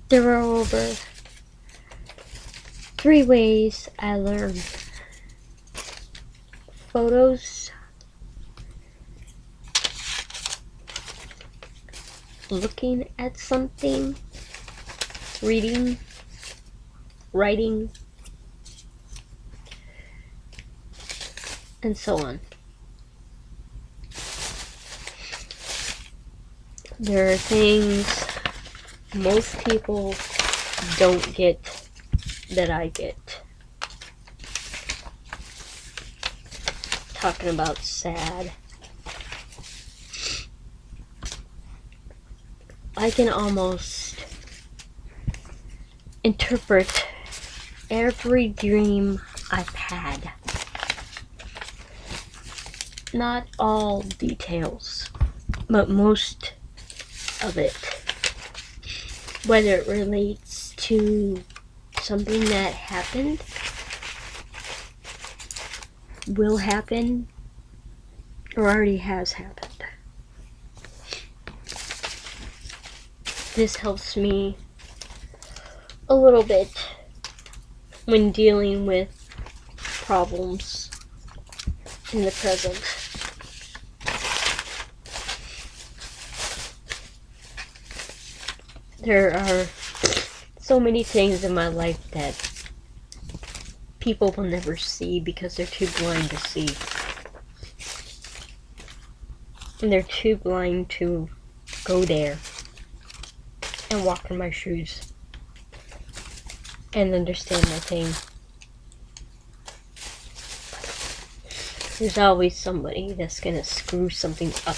There are over 3 ways I learn. Photos, looking at something, reading, writing, and so on. There are things most people don't get that I get. Talking about sad. I can almost interpret every dream I've had. Not all details, but most of it. Whether it relates to something that happened, will happen, or already has happened. This helps me a little bit when dealing with problems in the present. There are so many things in my life that people will never see because they're too blind to see. And they're too blind to go there and walk in my shoes and understand my thing. There's always somebody that's gonna screw something up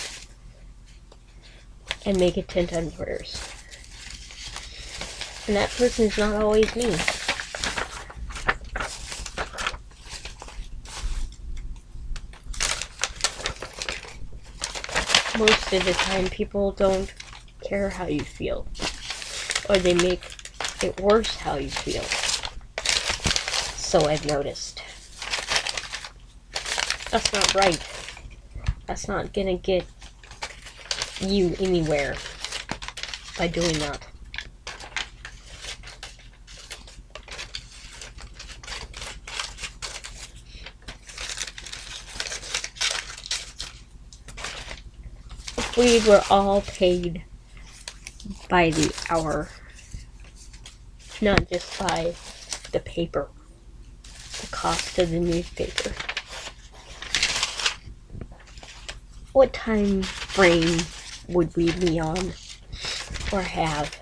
and make it 10 times worse. And that person's not always me. Most of the time, people don't care how you feel, or they make it worse how you feel. So I've noticed. That's not right. That's not gonna get you anywhere by doing that. If we were all paid by the hour, not just by the paper, the cost of the newspaper, what time frame would we be on or have?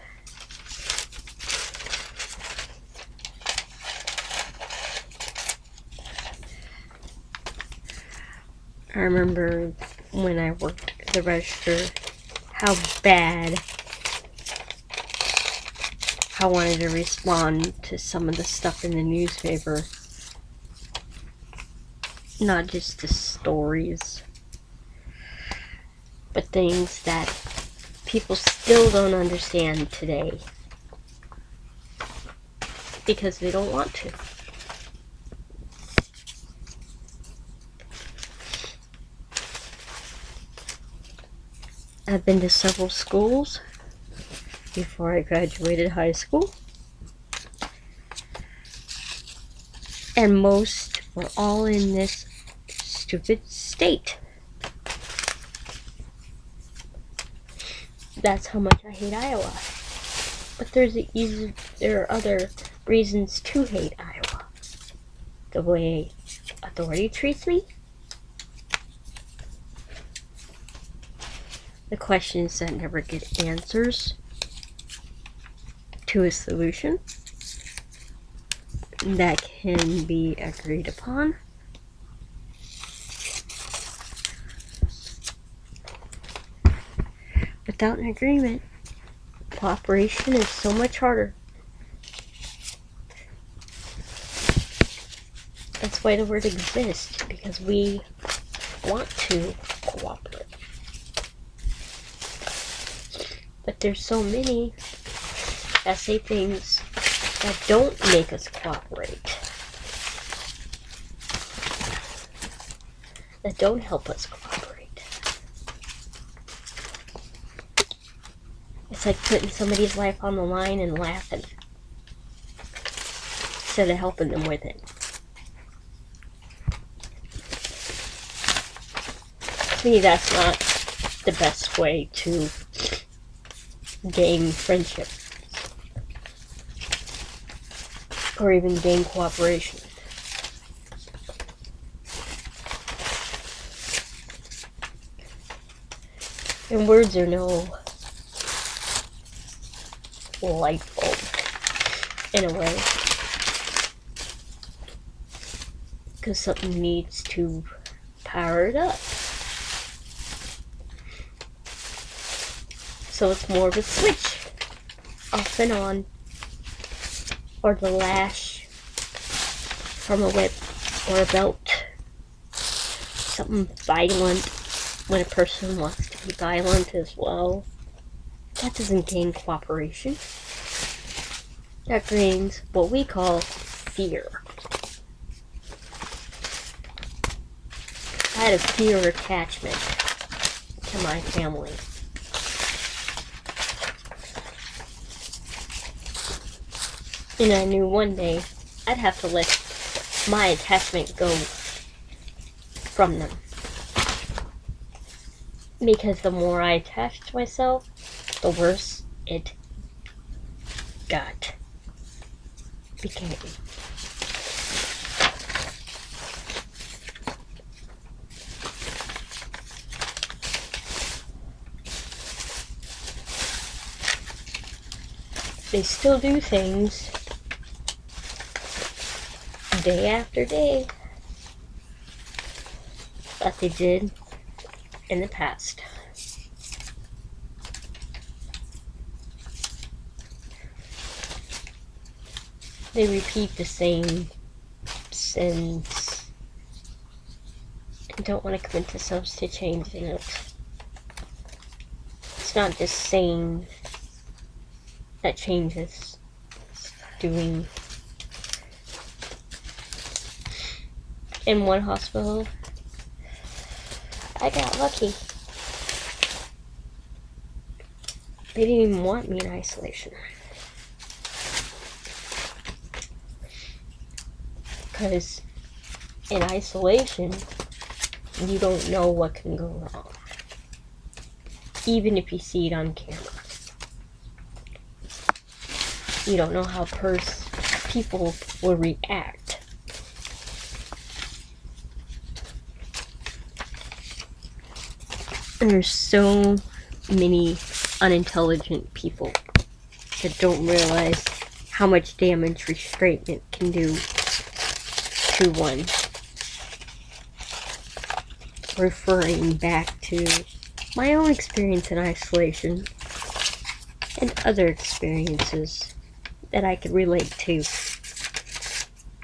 I remember when I worked at the register, how bad I wanted to respond to some of the stuff in the newspaper. Not just the stories, but things that people still don't understand today because they don't want to. I've been to several schools before I graduated high school, and most were all in this stupid state. That's how much I hate Iowa. But there are other reasons to hate Iowa. The way authority treats me, the questions that never get answers to a solution that can be agreed upon. Without an agreement, cooperation is so much harder. That's why the word exists, because we want to cooperate. But there's so many that say things that don't make us cooperate, that don't help us cooperate. It's like putting somebody's life on the line and laughing instead of helping them with it. To me, that's not the best way to gain friendship or even gain cooperation. And words are no light bulb, in a way. Because something needs to power it up. So it's more of a switch, off and on, or the lash from a whip or a belt. Something violent when a person wants to be violent as well. That doesn't gain cooperation. That gains what we call fear. I had a fear attachment to my family. And I knew one day I'd have to let my attachment go from them. Because the more I attached myself, the worse it became. They still do things day after day that they did in the past. They repeat the same sins and don't want to commit themselves to changing it. It's not just saying that changes. It's doing. In one hospital, I got lucky. They didn't even want me in isolation. Because in isolation, you don't know what can go wrong. Even if you see it on camera. You don't know how people will react. There's so many unintelligent people that don't realize how much damage restraint can do to one. Referring back to my own experience in isolation and other experiences that I could relate to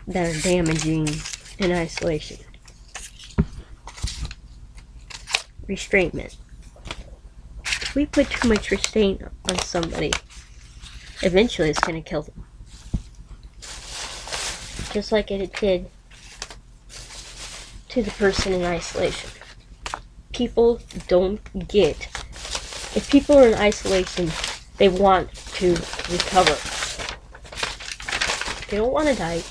that are damaging in isolation. Restraint. If we put too much restraint on somebody, eventually it's going to kill them. Just like it did to the person in isolation. People don't get. If people are in isolation, they want to recover. They don't want to die.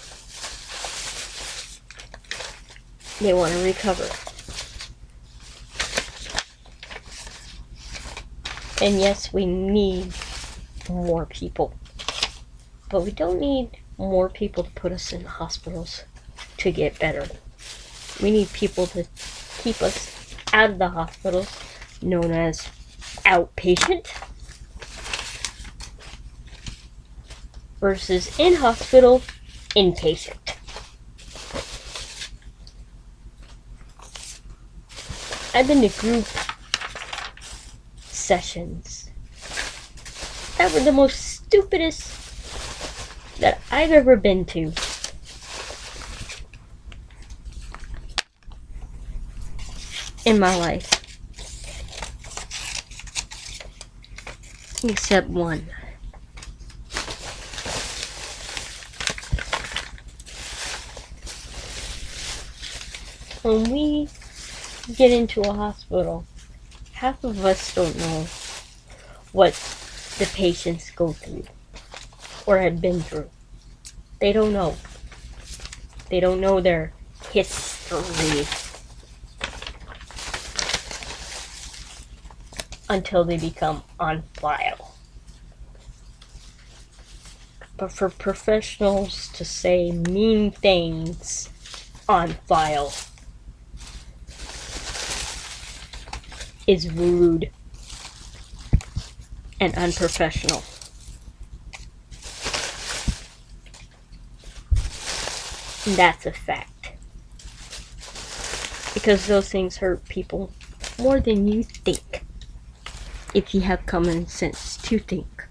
They want to recover. And yes, we need more people. But we don't need more people to put us in hospitals to get better. We need people to keep us out of the hospitals, known as outpatient, versus in-hospital, inpatient. I've been to group sessions that were the most stupidest that I've ever been to. In my life. Except one. When we get into a hospital, half of us don't know what the patients go through or had been through. They don't know. They don't know their history until they become on file. But for professionals to say mean things on file is rude and unprofessional. And that's a fact. Because those things hurt people more than you think, if you have common sense to think.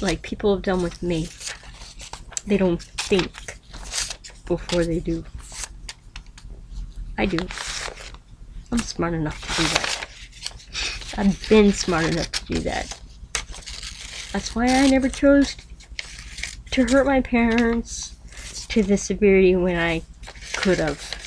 Like people have done with me. They don't think before they do. I do. I'm smart enough to do that. I've been smart enough to do that. That's why I never chose to hurt my parents to the severity when I could have.